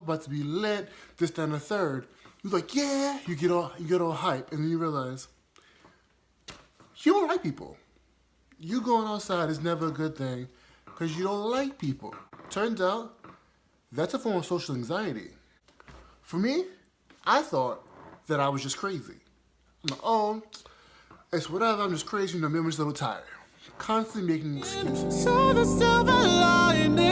about to be lit, this, that, and the third. You're like, yeah, you get all hype, and then you realize you don't like people. You going outside is never a good thing because you don't like people. Turns out that's a form of social anxiety. For me, I thought that I was just crazy. I'm like, oh, it's whatever, I'm just crazy, maybe I'm just a little tired. Constantly making excuses. So the silver lining,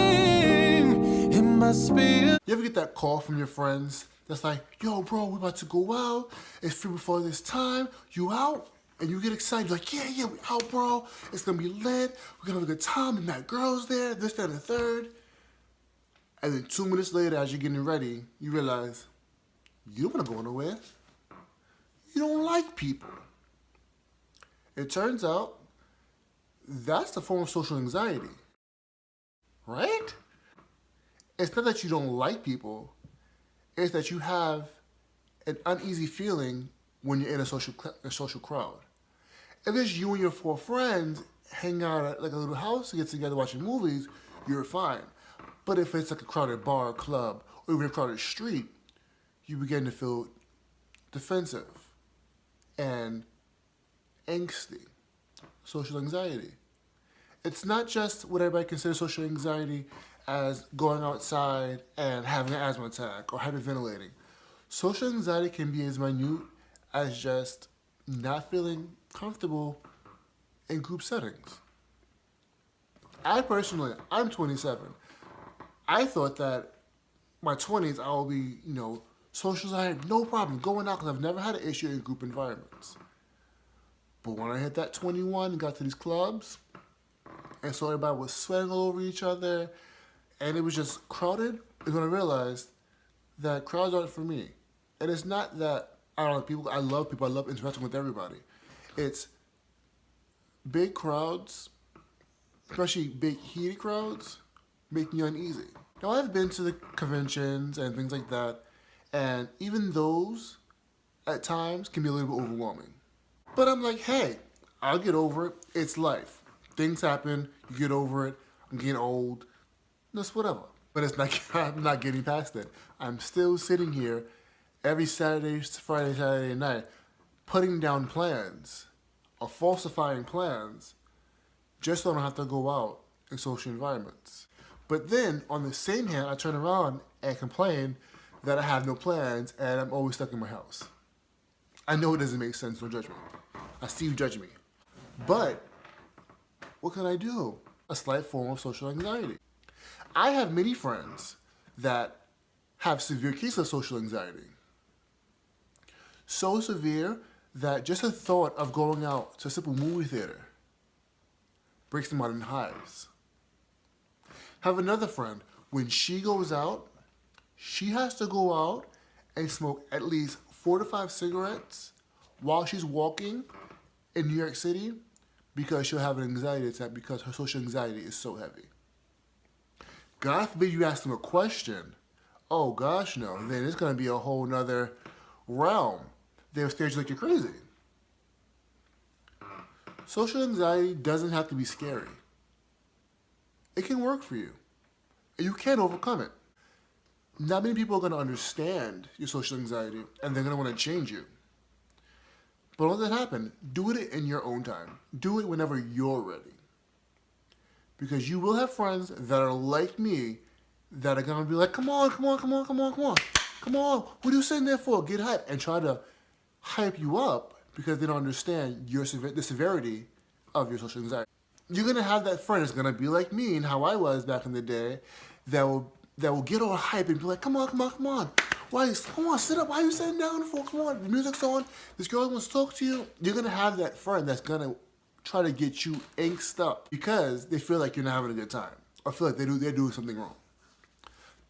it must be. You ever get that call from your friends that's like, yo, bro, we about to go out. It's free before this time. You out? And you get excited. You're like, yeah, we out, bro. It's going to be lit. We're going to have a good time. And that girl's there, this, that, and the third. And then 2 minutes later, as you're getting ready, you realize you don't want to go nowhere. You don't like people. It turns out that's the form of social anxiety, right? It's not that you don't like people, it's that you have an uneasy feeling when you're in a social crowd. If it's you and your 4 friends hang out at like a little house to get together watching movies, you're fine. But if it's like a crowded bar or club, or even a crowded street, you begin to feel defensive and angsty, social anxiety. It's not just what everybody considers social anxiety as going outside and having an asthma attack or hyperventilating. Social anxiety can be as minute as just not feeling comfortable in group settings. I'm 27. I thought that my 20s I will be, social anxiety, no problem, going out because I've never had an issue in group environments. But when I hit that 21 and got to these clubs, and so everybody was sweating all over each other, and it was just crowded, is when I realized that crowds aren't for me. And it's not that I don't like people, I love people, I love interacting with everybody. It's big crowds, especially big heated crowds, make me uneasy. Now I've been to the conventions and things like that, and even those at times can be a little bit overwhelming. But I'm like, hey, I'll get over it, it's life. Things happen, you get over it, I'm getting old, that's whatever. But it's not, I'm not getting past it. I'm still sitting here every Friday, Saturday night, putting down plans or falsifying plans just so I don't have to go out in social environments. But then, on the same hand, I turn around and complain that I have no plans and I'm always stuck in my house. I know it doesn't make sense, don't judge me. I see you judging me. But what can I do? A slight form of social anxiety. I have many friends that have severe cases of social anxiety. So severe that just the thought of going out to a simple movie theater breaks them out in hives. Have another friend, when she goes out, she has to go out and smoke at least 4 to 5 cigarettes while she's walking in New York City because she'll have an anxiety attack because her social anxiety is so heavy. God forbid you ask them a question. Oh gosh, no. Then it's going to be a whole nother realm. They'll stare at you like you're crazy. Social anxiety doesn't have to be scary. It can work for you. And you can overcome it. Not many people are going to understand your social anxiety and they're going to want to change you. But don't let that happen. Do it in your own time. Do it whenever you're ready. Because you will have friends that are like me that are going to be like, come on. Come on. What are you sitting there for? Get hyped. And try to hype you up because they don't understand the severity of your social anxiety. You're going to have that friend that's going to be like me and how I was back in the day that will get all hype and be like, come on. Come on, sit up. Why are you sitting down for? Come on, the music's on. This girl wants to talk to you. You're going to have that friend that's going to try to get you angst up because they feel like you're not having a good time or feel like they're doing something wrong.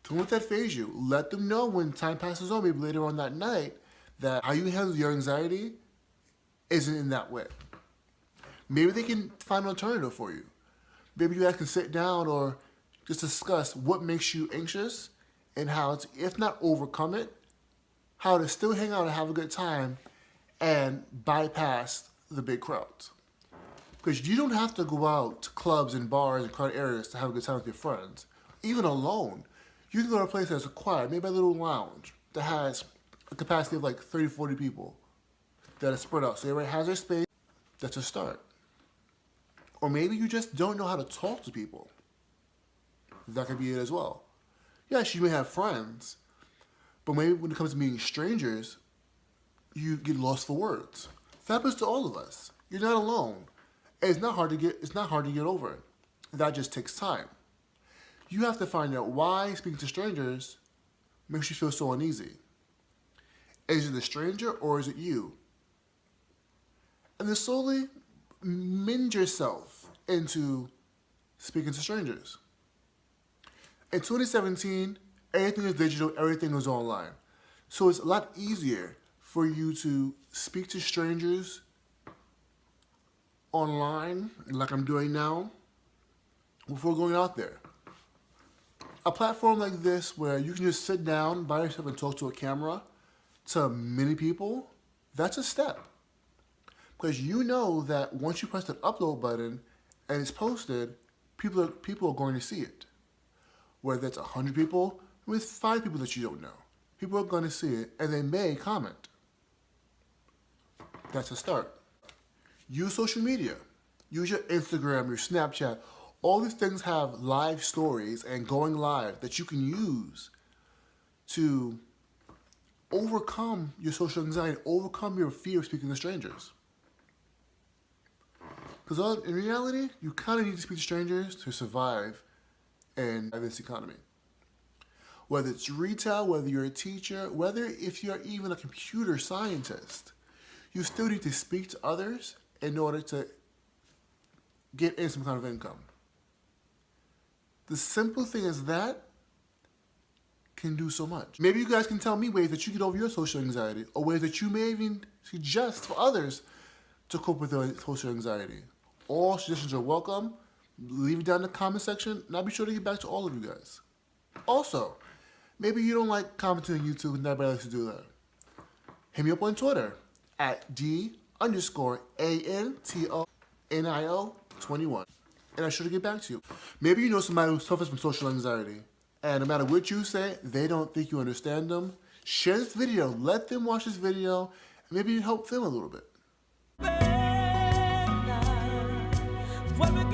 Don't let that phase you. Let them know when time passes on, maybe later on that night, that how you handle your anxiety isn't in that way. Maybe they can find an alternative for you. Maybe you guys can sit down or just discuss what makes you anxious and how to, if not overcome it, how to still hang out and have a good time and bypass the big crowds. Because you don't have to go out to clubs and bars and crowded areas to have a good time with your friends. Even alone, You can go to a place that's quiet, maybe a little lounge that has a capacity of like 30, 40 people that are spread out. So everybody has their space. That's a start. Or maybe you just don't know how to talk to people. That could be it as well. Yes, you may have friends, but maybe when it comes to meeting strangers, you get lost for words. That happens to all of us. You're not alone. And it's not hard to get over it. That just takes time. You have to find out why speaking to strangers makes you feel so uneasy. Is it the stranger or is it you? And then slowly mend yourself into speaking to strangers. In 2017, everything is digital, everything is online. So it's a lot easier for you to speak to strangers online, like I'm doing now, before going out there. A platform like this where you can just sit down by yourself and talk to a camera to many people, that's a step. Because you know that once you press the upload button and it's posted, people are going to see it. Whether it's 100 people, with 5 people that you don't know. People are going to see it and they may comment. That's a start. Use social media. Use your Instagram, your Snapchat. All these things have live stories and going live that you can use to overcome your social anxiety, overcome your fear of speaking to strangers. Because in reality, you kind of need to speak to strangers to survive in this economy. Whether it's retail, whether you're a teacher, whether if you're even a computer scientist, you still need to speak to others in order to get in some kind of income. The simple thing is that can do so much. Maybe you guys can tell me ways that you get over your social anxiety or ways that you may even suggest for others to cope with their social anxiety. All suggestions are welcome. Leave it down in the comment section and I'll be sure to get back to all of you guys. Also, maybe you don't like commenting on YouTube and nobody likes to do that. Hit me up on Twitter at d_ANTONIO21. And I'm sure to get back to you. Maybe you know somebody who suffers from social anxiety. And no matter what you say, they don't think you understand them. Share this video. Let them watch this video. And maybe you help them a little bit. Vuelve